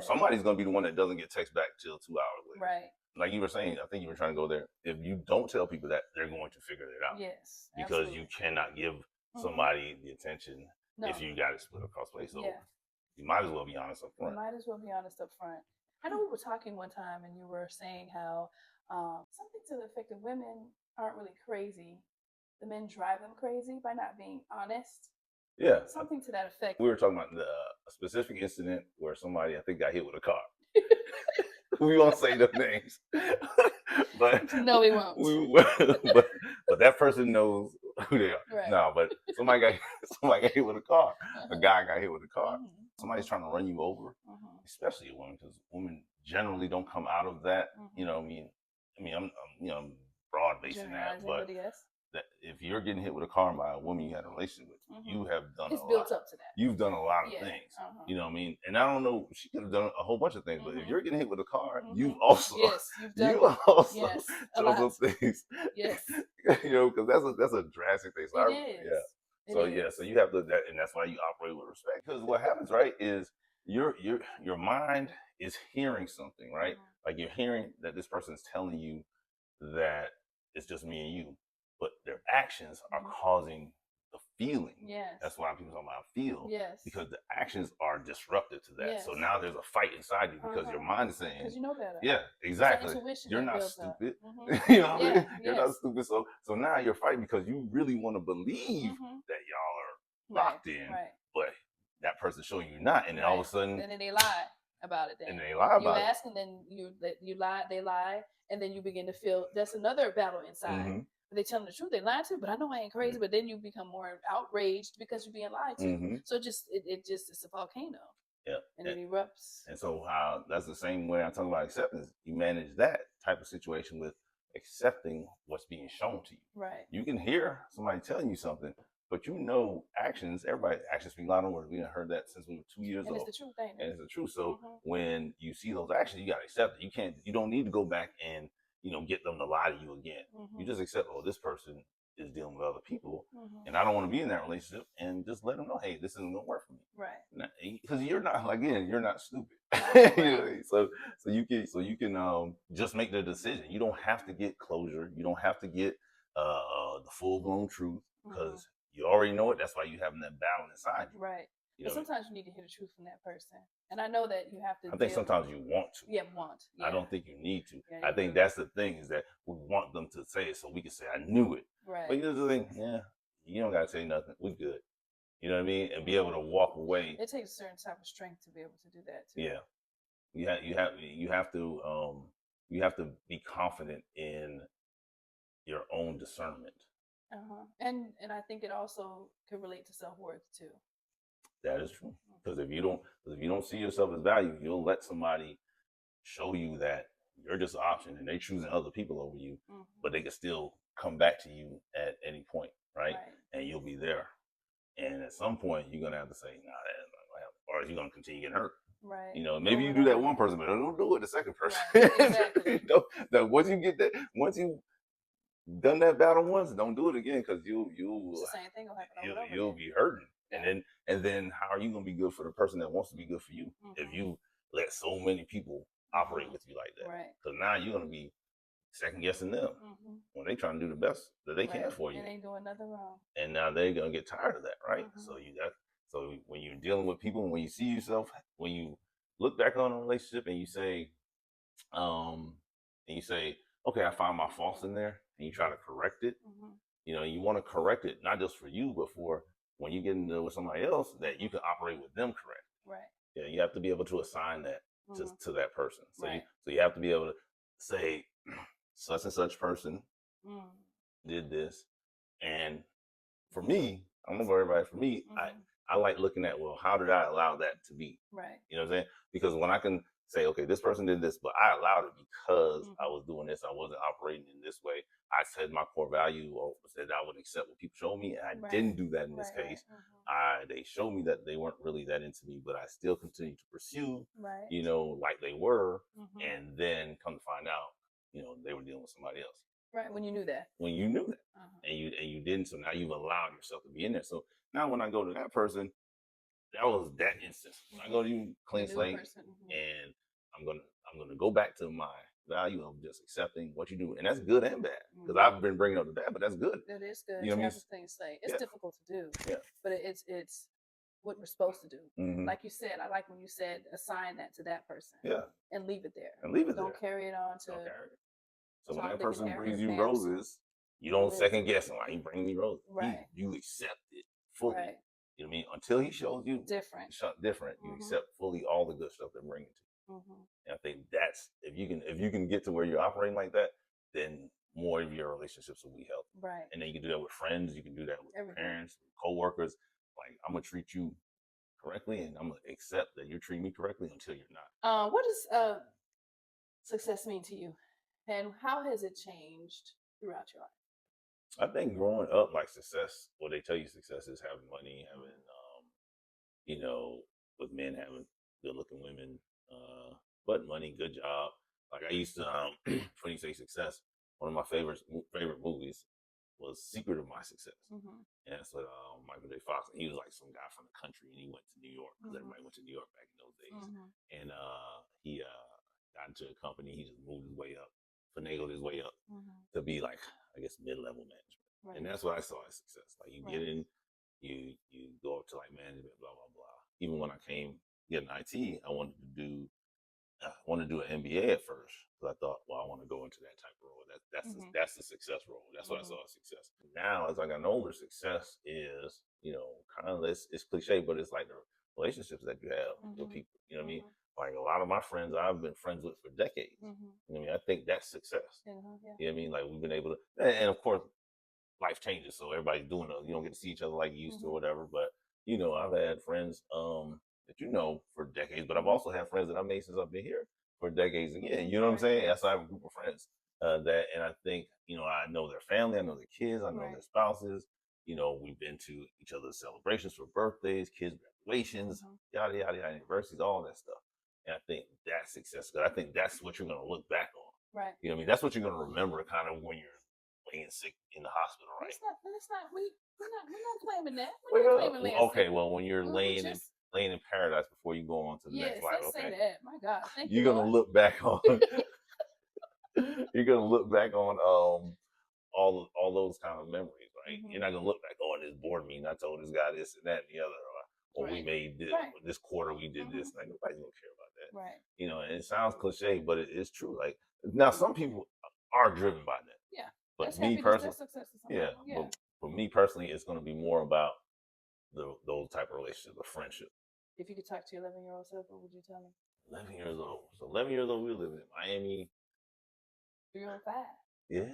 somebody's going to be the one that doesn't get text back till 2 hours later. Right. Like you were saying, I think you were trying to go there. If you don't tell people that, they're going to figure it out. Yes. Because you cannot give somebody the attention if you got it split across place. So you might as well be honest up front. You might as well be honest up front. I know we were talking one time, and you were saying how something to the effect of women aren't really crazy. The men drive them crazy by not being honest. Yeah, something to that effect. We were talking about a specific incident where somebody, I think, got hit with a car. We won't say the names, but no, we won't. But that person knows who they are. Right. No, but somebody got hit with a car. A guy got hit with a car. Mm-hmm. Somebody's trying to run you over, especially a woman, because women generally don't come out of that. You know, I'm broad basing that, but that if you're getting hit with a car by a woman you had a relationship with, you have done it's built up to that. You've done a lot of things. You know what I mean? And I don't know, she could have done a whole bunch of things, but if you're getting hit with a car, you've also done some things. Yes. You know, because that's a drastic thing. So so you have to, and that's why you operate with respect. Because what happens, right, is your mind is hearing something, right? Like you're hearing that this person is telling you that it's just me and you. But their actions are causing the feeling. Yes. That's why people talk about feel. Yes. Because the actions are disruptive to that. Yes. So now there's a fight inside you because your mind is saying, because you know better. Yeah, exactly. You're not stupid. You know what I mean? You're not stupid. So now you're fighting because you really want to believe that y'all are locked in. Right. But that person's showing you not. And then all of a sudden. And then they lie about it. And they lie about it. You ask and then you lie, they lie. And then you begin to feel that's another battle inside. They tell them the truth, they lie to you, but I know I ain't crazy. But then you become more outraged because you're being lied to. So it's a volcano. Yeah, and it erupts. And so that's the same way I talk about acceptance. You manage that type of situation with accepting what's being shown to you. Right. You can hear somebody telling you something, but you know actions. Everybody actions speak louder than words. We have heard that since we were 2 years old. And it's the truth, ain't it? And it's the truth. So when you see those actions, you gotta accept it. You don't need to go back and get them to lie to you again. You just accept, this person is dealing with other people, and I don't want to be in that relationship, and just let them know, hey, this isn't gonna work for me. Right. Because you're not stupid. Right. So you can just make the decision. You don't have to get closure. You don't have to get the full blown truth because you already know it. That's why you having that battle inside you. Right. But sometimes you need to hear the truth from that person. And I know that you have to. I think sometimes you want to. Yeah, want. Yeah. I don't think you need to. Yeah, I think that's the thing is that we want them to say it so we can say, I knew it. Right. But here's the thing, you don't got to say nothing. We good. You know what I mean? And be able to walk away. It takes a certain type of strength to be able to do that too. Yeah. You have to be confident in your own discernment. And I think it also can relate to self-worth too. That is true. Because if you don't see yourself as valued, you'll let somebody show you that you're just an option and they're choosing other people over you, but they can still come back to you at any point, right? And you'll be there. And at some point, you're gonna have to say, "Nah, that's not gonna happen," or you're gonna continue getting hurt. Right. Maybe you do that one person, but don't do it the second person. Right. Exactly. Once you done that battle once, don't do it again because you'll the same thing will happen you'll be hurting. And then how are you gonna be good for the person that wants to be good for you if you let so many people operate with you like that? Right. Because now you're gonna be second guessing them when they trying to do the best that they can for you. And they doing nothing wrong. And now they're gonna get tired of that, right? So when you're dealing with people, when you see yourself, when you look back on a relationship and you say, okay, I found my faults in there, and you try to correct it. You want to correct it not just for you, but for when you get into with somebody else that you can operate with them correct. Right. Yeah, you have to be able to assign that to that person. So you have to be able to say such and such person did this, and for me, I'm gonna go everybody. For me, I like looking at, well, how did I allow that to be? Right. You know what I'm saying? Because when I can say, okay, this person did this, but I allowed it because I was doing this. I wasn't operating in this way. I said my core value or said I would accept what people showed me. And I didn't do that in this case. They showed me that they weren't really that into me, but I still continued to pursue, like they were. And then come to find out, they were dealing with somebody else. Right. When you knew that. And you didn't. So now you've allowed yourself to be in there. So now when I go to that person, that was that instance. When I go to you, clean slate, and I'm gonna go back to my value of just accepting what you do, and that's good and bad. Because I've been bringing up the bad, but that's good. That is good. You know what I mean? Clean slate. It's difficult to do. Yeah. But it's what we're supposed to do. Mm-hmm. Like you said, I like when you said assign that to that person. Yeah. And leave it there. And leave it Don't there. carry it on to. So when that person brings you roses, you don't second guess him. Like, he bring me roses. Right. You accept it fully. Right. You know what I mean? Until he shows you different. You accept fully all the good stuff they're bringing to you. And I think that's if you can get to where you're operating like that, then more of your relationships will be healthy. Right. And then you can do that with friends. You can do that with parents, coworkers. Like, I'm gonna treat you correctly, and I'm gonna accept that you're treating me correctly until you're not. What does success mean to you, and how has it changed throughout your life? I think growing up, like, success, what they tell you success is having money, having, with men having good looking women, but money, good job. Like, I used to, when you say success, one of my favorite movies was Secret of My Success. And that's what Michael J. Fox, he was like some guy from the country, and he went to New York because everybody went to New York back in those days. And he got into a company. He just moved his way up, finagled his way up to be like, I guess, mid-level management. Right. And that's what I saw as success. Like, you get in, you go up to like management, blah blah blah. Even when I came getting IT, I wanted to do an MBA at first because I thought, well, I want to go into that type of role. That's the success role. That's what I saw as success. Now, as I got older, success is, kind of it's cliche, but it's like the relationships that you have with people. You know what I mean? Like, a lot of my friends I've been friends with for decades. You know what I mean? I think that's success. You know what I mean? Like, we've been able to, and of course, life changes, so everybody's doing it. You don't get to see each other like you used to or whatever. But I've had friends that for decades, but I've also had friends that I made since I've been here for decades again. You know what I'm saying? That's, I have a group of friends and I think I know their family, I know their kids, I know their spouses. We've been to each other's celebrations for birthdays, kids' graduations, yada yada yada, anniversaries, all that stuff. And I think that's success. Because I think that's what you're going to look back on. Right. You know what I mean? That's what you're going to remember kind of when you're laying sick in the hospital, right? We're not claiming that. We're not claiming okay, well, when you're laying in paradise before you go on to the next life, let's say that. My God, thank you're you, going to look back on you're going to look back on all those kind of memories, right? You're not going to look back, this board meeting, I told this guy this and that and the other, or we made this quarter, we did this. Like, nobody's going to care about that. Right. And it sounds cliche, but it is true. Like, now some people are driven by that. Yeah. But me personally, but for me personally, it's going to be more about those type of relationships, the friendship. If you could talk to your 11-year-old self, what would you tell him? 11 years old. So 11 years old, we live in Miami. 305. Yeah.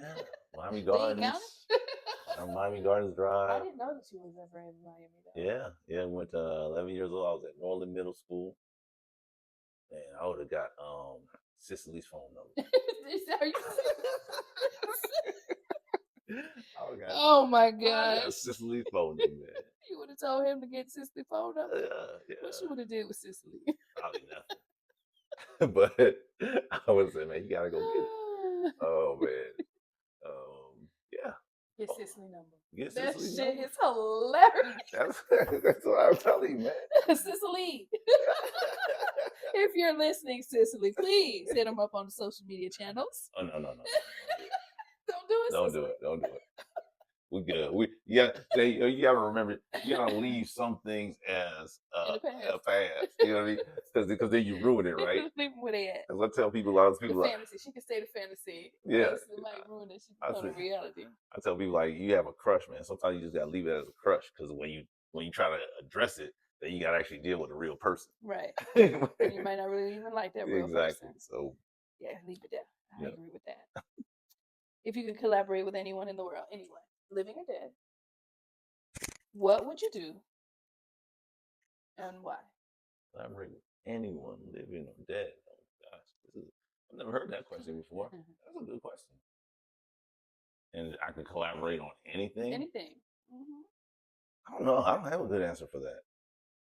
Miami Gardens. Miami Gardens Drive. I didn't know that you was ever in Miami, though. Yeah. Went to 11 years old. I was at Norland Middle School. And I would have got Cicely's phone number. Are you Oh my gosh. Cicely's phone number, man. You would have told him to get Cicely's phone number? Yeah. What you would have did with Cicely? Probably nothing. But I would say, man, you gotta go get it. Oh man. Yeah. Get Cicely number. Get that Cicely's shit number. Is hilarious. That's what I'm telling you, man. Cicely. If you're listening, Cicely, please hit them up on the social media channels. Oh, no. Don't do it. Don't do it. We good. You gotta remember, you gotta leave some things as a past. You know what I mean? Because then you ruin it, right? Leave them where they at. Because I tell people, a lot of people, the fantasy. She can say the fantasy. Yeah. It might ruin it. She can become a reality. I tell people, like, you have a crush, man. Sometimes you just gotta leave it as a crush, because when you try to address it, then you gotta actually deal with a real person. Right. And you might not really even like that real person. So yeah, leave it there. I agree with that. If you could collaborate with anyone in the world, anyone, living or dead, what would you do and why? Collaborate with anyone, living or dead. Oh gosh, I've never heard that question before. That's a good question. And I can collaborate on anything? Anything. I don't know. I don't have a good answer for that.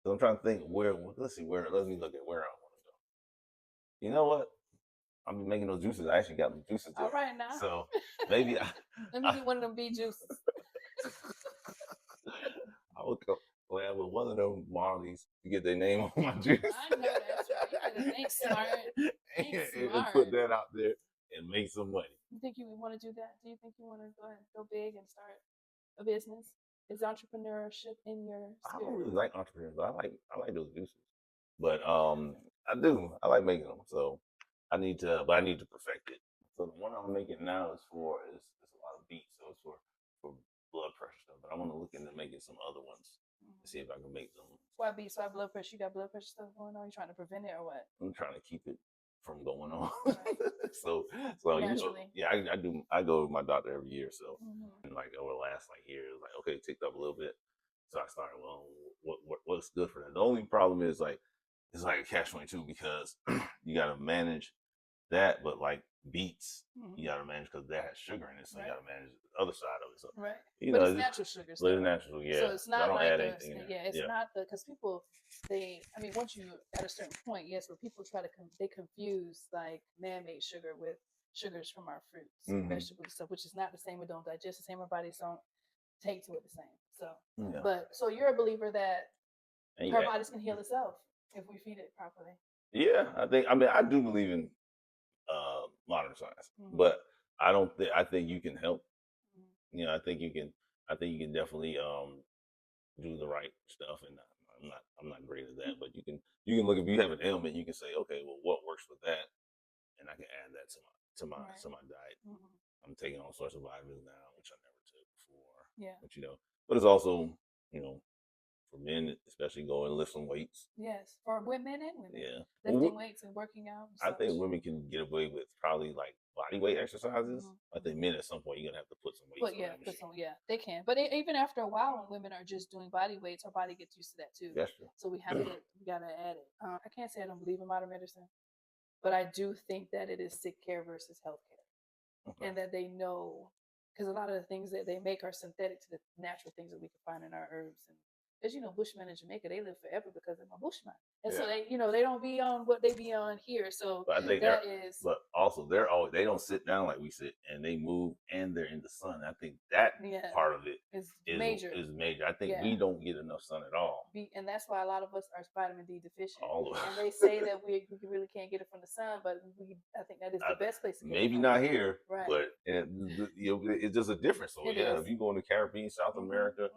So I'm trying to think let me look at where I want to go. You know what? I'm making those juices. I actually got them juices there. All right now. So maybe let me get one of them bee juices. I would collab with one of them Marleys to get their name on my juice. I know that's right. Ain't smart. And put that out there and make some money. You think you would want to do that? Do you think you want to go big and start a business? Is entrepreneurship in your I spirit? don't really like entrepreneurs. I like those juices, but I do. I like making them. So I need to perfect it. So the one I'm making now is it's a lot of beets, so it's for blood pressure stuff. But I want to look into making some other ones to see if I can make them. Why beets? Why blood pressure? You got blood pressure stuff going on? You trying to prevent it or what? I'm trying to keep it from going on. Right. so Naturally. I do. I go to my doctor every year. So and like over the last year, it was like okay, it ticked up a little bit. So I started, well, what's good for that? The only problem is like it's like a catch-22 because you got to manage that, but like beets, you got to manage because that has sugar in it, so you got to manage the other side of it. So but it's natural sugars. But it's natural, yeah. So it's not I don't like add anything in there. it's not because people once you at a certain point, yes, but people try to they confuse like man-made sugar with sugars from our fruits, vegetables, stuff, which is not the same. We don't digest the same. Our bodies don't take to it the same. So, but so you're a believer that our bodies can heal itself if we feed it properly. Yeah, I do believe in modern science, but I don't think I think you can help. You know, I think you can definitely do the right stuff, and I'm not great at that, but you can look if you have an ailment, you can say, okay, well, what works with that, and I can add that to my diet. I'm taking all sorts of vitamins now, which I never took before. Yeah, but it's also for men, especially go and lift some weights. Yes, for women and women. Yeah, lifting weights and working out. I think women can get away with probably like body weight exercises. I think men at some point you're gonna have to put some weights. They can. But even after a while, when women are just doing body weights, our body gets used to that too. That's true. So we gotta add it. I can't say I don't believe in modern medicine, but I do think that it is sick care versus health care, and that they know because a lot of the things that they make are synthetic to the natural things that we can find in our herbs. And as you know, Bushmen in Jamaica, they live forever because they're my Bushman. And so they, they don't be on what they be on here. So but I think but also they don't sit down like we sit, and they move, and they're in the sun. I think that part of it is major. I think we don't get enough sun at all. And that's why a lot of us are vitamin D deficient. All of us. And they say that we really can't get it from the sun, but I think that is the best place to get maybe it. Maybe not here, right. But it's just a difference. So if you go in the Caribbean, South America,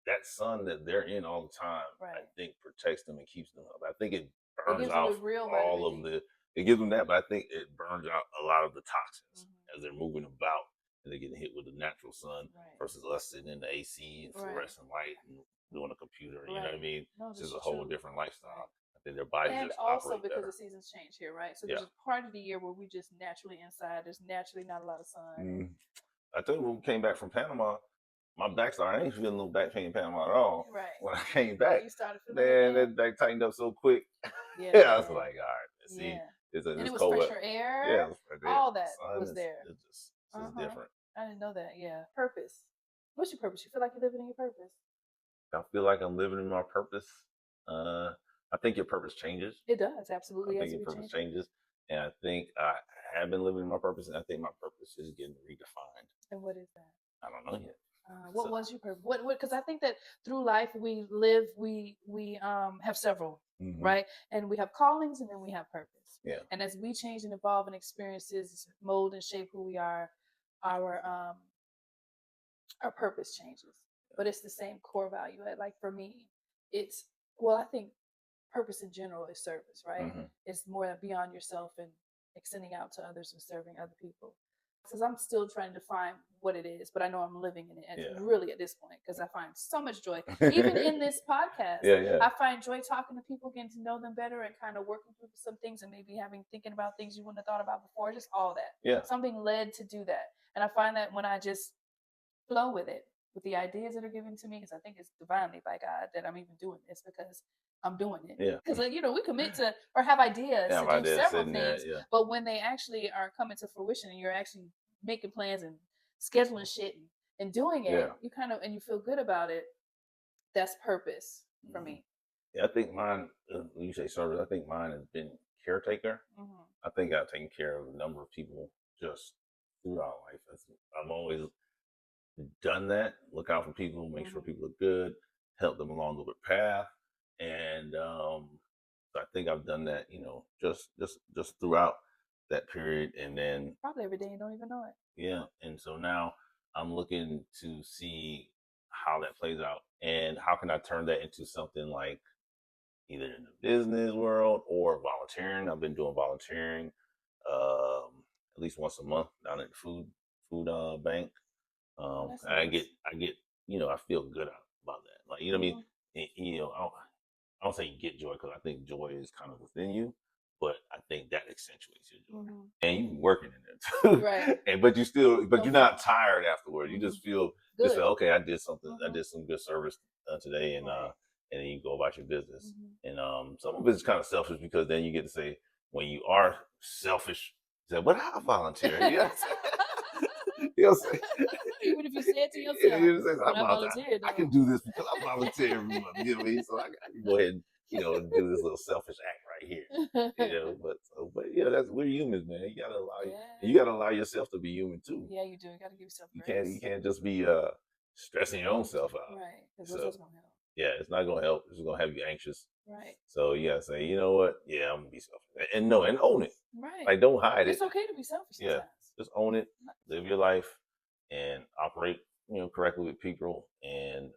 that sun that they're in all the time, I think protects them and keeps them up. I think it burns out all of it gives them that, but I think it burns out a lot of the toxins as they're moving about and they're getting hit with the natural sun versus us sitting in the AC and fluorescent light and doing a computer. You know what I mean? It's just a whole different lifestyle. I think their bodies and just also operate because better. the seasons change here, right? So there's a part of the year where we just naturally inside. There's naturally not a lot of sun. I tell you, when we came back from Panama, my back started. I ain't feeling no back pain in Panama at all. Right. When I came back, you started feeling that back tightened up so quick. I was like, all right, see, it's and it was cold fresher air. Yeah, it was fresh air. All that was there. It's just different. I didn't know that. Yeah, purpose. What's your purpose? You feel like you're living in your purpose? I feel like I'm living in my purpose. I think your purpose changes. It does, absolutely. I think your purpose changes. And I think I have been living in my purpose, and I think my purpose is getting redefined. And what is that? I don't know yet. What was your purpose? What? Because I think that through life we live, we have several, right? And we have callings, and then we have purpose. Yeah. And as we change and evolve, and experiences mold and shape who we are, our purpose changes. But it's the same core value. Like for me, I think purpose in general is service, right? It's more beyond yourself and extending out to others and serving other people. Because I'm still trying to find what it is, but I know I'm living in it really at this point because I find so much joy. Even in this podcast, I find joy talking to people, getting to know them better and kind of working through some things and maybe thinking about things you wouldn't have thought about before, just all that. Yeah. Something led to do that. And I find that when I just flow with it, with the ideas that are given to me, because I think it's divinely by God that I'm even doing this because I'm doing it. Yeah. Because we commit to or have ideas to do several things, but when they actually are coming to fruition and you're actually making plans and scheduling shit and doing it, you kind of and you feel good about it. That's purpose for me. Yeah, I think mine. When you say service, I think mine has been caretaker. I think I've taken care of a number of people just throughout life. I've always done that. Look out for people, make sure people are good, help them along the path, and so I think I've done that. Just throughout that period, and then probably every day you don't even know it. Yeah, and so now I'm looking to see how that plays out, and how can I turn that into something like either in the business world or volunteering. I've been doing volunteering at least once a month down at the food bank. I Nice. get I feel good about that. Like, you know what I mean? And, I don't say you get joy, because I think joy is kind of within you, but I think that accentuates your joy. And you working in there too, right? And but you're not tired afterwards. You just feel good. just feel, okay, I did something. I did some good service today, and and then you go about your business. And some of it's kind of selfish, because then you get to say, when you are selfish, you say, "But I volunteer." You know what I'm saying? You know what I'm saying? Even if you say it to yourself, you know, I volunteered. I can do this because I volunteer every month. You know what I mean? So I can go ahead and do this little selfish act right here. But that's, we're humans, man. You gotta allow yourself to be human too. Yeah, you do. You gotta give yourself grace. You can't just be stressing your own self out. Right. Because what's else gonna help? Yeah, it's not gonna help. It's gonna have you anxious. Right. So you gotta say, you know what? Yeah, I'm gonna be selfish, and own it. Right. Like, don't hide it. It's okay to be selfish sometimes. Yeah, just own it. Live your life, and operate, correctly with people. And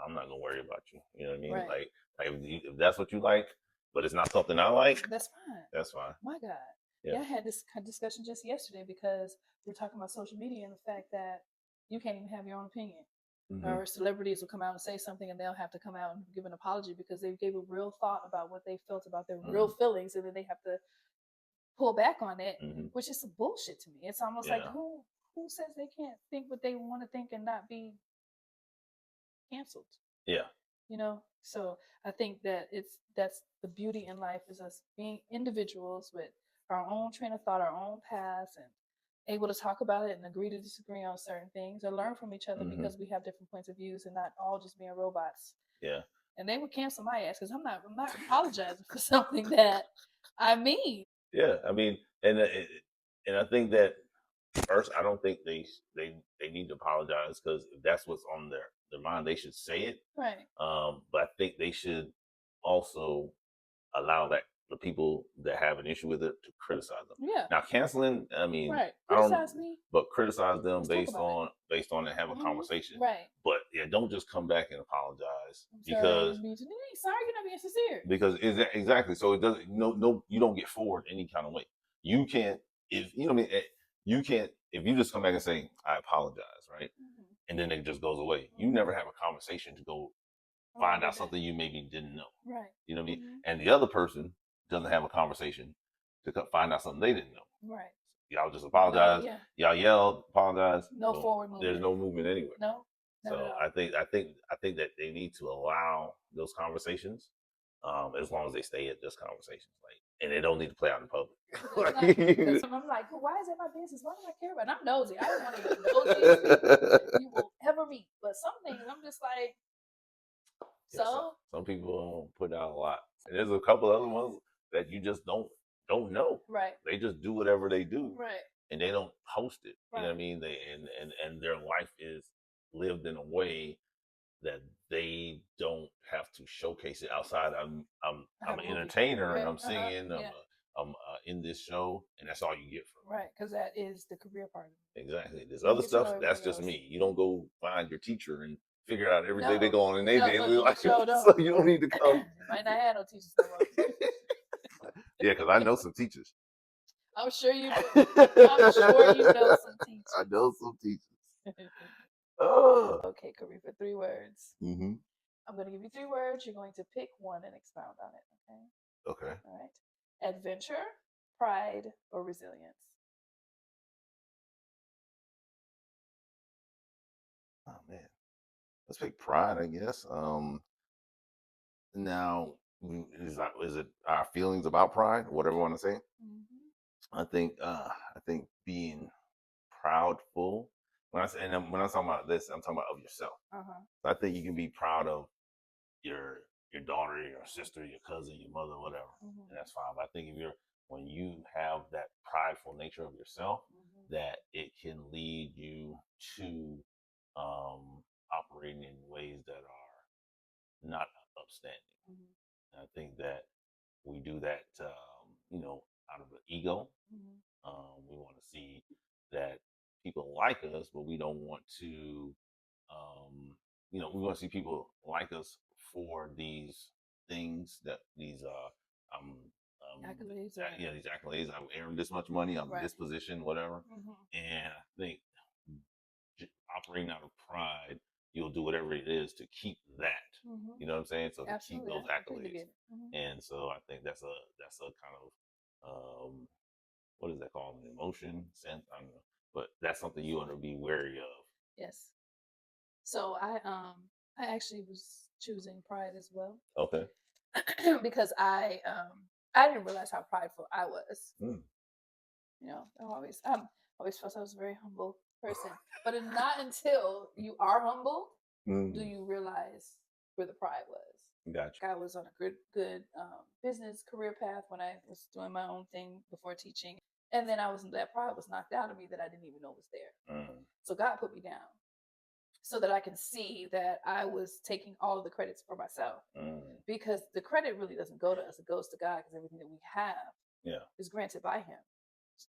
I'm not gonna worry about you. You know what I mean? Right. Like if that's what you like, but it's not something I like, that's fine. That's fine. My God. Yeah, I had this discussion just yesterday, because we're talking about social media and the fact that you can't even have your own opinion. Or celebrities will come out and say something, and they'll have to come out and give an apology because they gave a real thought about what they felt about their real feelings, and then they have to pull back on it, which is some bullshit to me. It's almost like, who says they can't think what they want to think and not be canceled? Yeah. So I think that that's the beauty in life, is us being individuals with our own train of thought, our own paths, and able to talk about it and agree to disagree on certain things, or learn from each other because we have different points of views, and not all just being robots. Yeah. And they would cancel my ass because I'm not apologizing for something that I mean. Yeah, I mean, and I think that first, I don't think they need to apologize, because if that's what's on their mind, they should say it. Right. But I think they should also allow that the people that have an issue with it to criticize them. Yeah. Now, canceling, I mean, right. Criticize me, but criticize them based on it, have a conversation. Right. But yeah, don't just come back and apologize, because sorry, you're not being sincere. Because exactly, so it doesn't. No, you don't get forward any kind of way. You can't, if you know what I mean. You can't, if you just come back and say, I apologize, right? And then it just goes away. You never have a conversation to go find out something you maybe didn't know. Right. You know what I mean? And the other person doesn't have a conversation to find out something they didn't know. Right. Y'all just apologize. No, yeah. Y'all yelled, apologize. No forward movement. There's no movement anywhere. No. So I think that they need to allow those conversations, as long as they stay at just conversations, and they don't need to play out in public. I'm like, why is it my business? Why do I care about it? I'm nosy. I don't want to be the nosiest people you will ever meet. But some things, I'm just like, so. Some people put out a lot, and there's a couple other ones that you just don't know. Right. They just do whatever they do. Right. And they don't post it. Right. You know what I mean? They and their life is lived in a way that they don't have to showcase it outside. I'm an entertainer. Right. I'm singing. I'm in this show, and that's all you get from it. Right, because that is the career part of it. Exactly. There's other stuff. That's just me. You don't go find your teacher and figure out everything they go on in their daily life. So you don't need to come. Might not have no teachers no more. Yeah, because I know some teachers. I'm sure you do. I'm sure you know some teachers. I know some teachers. Okay, Karifah, 3 words. I'm going to give you 3 words. You're going to pick one and expound on it. Okay. All right. Adventure, pride, or resilience? Oh man, let's pick pride, I guess. Now, is it our feelings about pride, whatever you want to say? I think being proudful. When I'm talking about this, I'm talking about of yourself. I think you can be proud of your daughter, your sister, your cousin, your mother, whatever, and that's fine. But I think when you have that prideful nature of yourself, that it can lead you to operating in ways that are not upstanding. And I think that we do that, out of an ego. We want to see that people like us, but we don't want to we want to see people like us for these things that these accolades. these accolades. I'm earning this much money. I'm in this position, whatever. And I think operating out of pride, you'll do whatever it is to keep that. You know what I'm saying? So to keep those accolades. And so I think that's a kind of what is that called? An emotion, sense? I don't know. But that's something you want to be wary of. Yes. So I actually was choosing pride as well. Okay. Because I didn't realize how prideful I was. You know, I always felt I was a very humble person. But not until you are humble do you realize where the pride was. Gotcha. I was on a good business career path when I was doing my own thing before teaching. And then that pride was knocked out of me that I didn't even know was there. So God put me down so that I can see that I was taking all of the credits for myself. Because the credit really doesn't go to us, it goes to God, because everything that we have is granted by Him.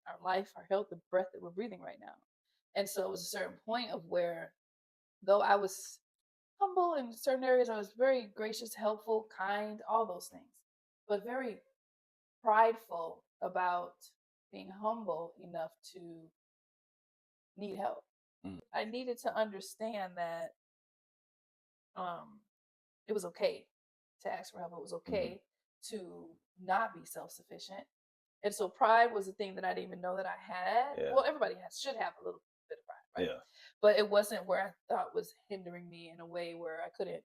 Our life, our health, the breath that we're breathing right now. And so it was a certain point of where, though I was humble in certain areas, I was very gracious, helpful, kind, all those things, but very prideful about being humble enough to need help. I needed to understand that it was okay to ask for help. It was okay to not be self-sufficient. And so pride was a thing that I didn't even know that I had. Well, everybody should have a little bit of pride, right? But it wasn't where I thought was hindering me in a way where I couldn't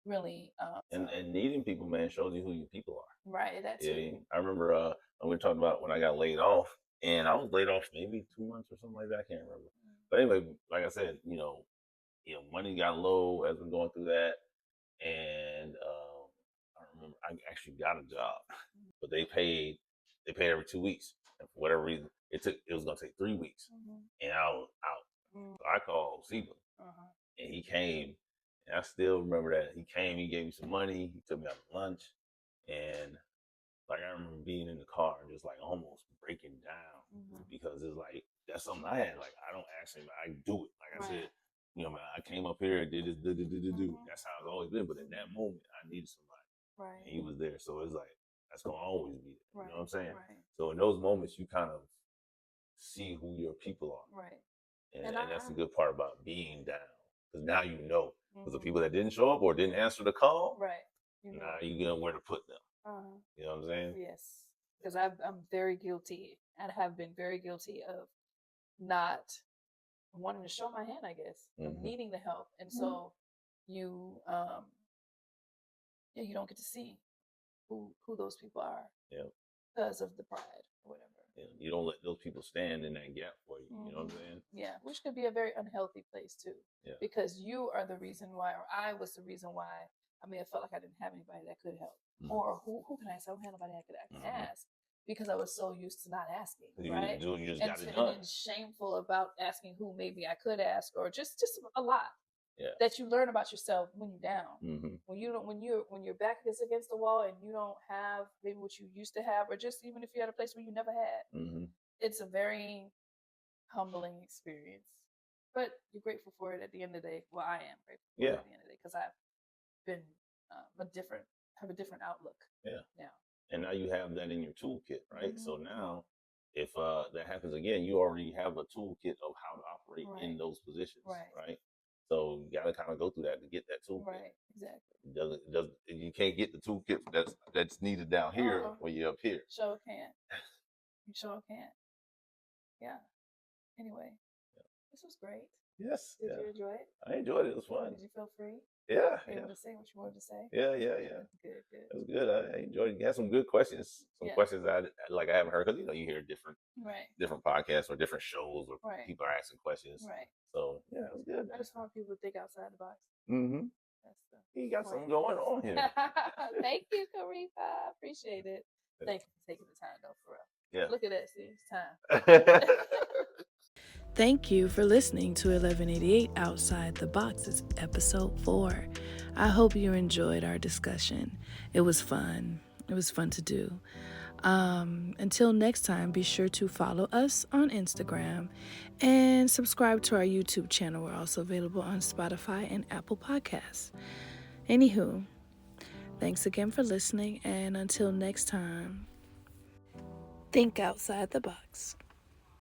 really. And needing people, man, shows you who your people are. Right, that's it. I remember we were talking about when I got laid off, and I was laid off maybe 2 months or something like that. I can't remember. But anyway, like I said, money got low as we're going through that, and I remember I actually got a job, but they paid every 2 weeks, and for whatever reason, it was going to take 3 weeks, and I was out. So I called Seba, and he came, and I still remember that he came. He gave me some money. He took me out to lunch, and like I remember being in the car, just like almost breaking down because it's like that's something I had. Like I don't ask him, I do it. Like I said, man, I came up here and did this, do. That's how it's always been. But in that moment, I needed somebody, and he was there. So it's like that's gonna always be there. You know what I'm saying? So in those moments, you kind of see who your people are, and that's the good part about being down, because now you know. Because the people that didn't show up or didn't answer the call, now you know where to put them. You know what I'm saying? Yes, because I'm very guilty and have been very guilty of not wanting to show my hand, I guess, of needing the help, and so you you don't get to see who those people are because of the pride or whatever. You don't let those people stand in that gap for you. You know what I'm saying? Yeah, which could be a very unhealthy place too. Because you are the reason why, or I was the reason why. I mean, I felt like I didn't have anybody that could help, or who can I ask? I don't have nobody I can ask because I was so used to not asking, right? You just got it done. And shameful about asking who maybe I could ask, or just a lot that you learn about yourself when you're down. When your back is against the wall and you don't have maybe what you used to have, or just even if you're at a place where you never had, it's a very humbling experience. But you're grateful for it at the end of the day. Well, I am grateful for it at the end of the day because I've been have a different outlook. Now. And now you have that in your toolkit, right? So now, if that happens again, you already have a toolkit of how to operate in those positions, right? So you got to kind of go through that to get that toolkit. Right, exactly. You can't get the toolkit that's needed down here when you're up here. Sure can. You sure can. Yeah. Anyway, this was great. Yes. Did you enjoy it? I enjoyed it. It was fun. Did you feel free? Yeah. Able to say what you wanted to say? Yeah. Good. It was good. I enjoyed it. You had some good questions. Some questions I haven't heard, because you hear different podcasts or different shows where people are asking questions. Right. So it was good. I just want people to think outside the box. You got something going on here. Thank you, Karifah. Appreciate it. Thank you for taking the time, though, for real. Yeah. Look at that. See, it's time. Thank you for listening to 1188 Outside the Boxes, episode 4. I hope you enjoyed our discussion. It was fun. It was fun to do. Until next time, be sure to follow us on Instagram and subscribe to our YouTube channel. We're also available on Spotify and Apple Podcasts. Anywho, thanks again for listening, and until next time, think outside the box.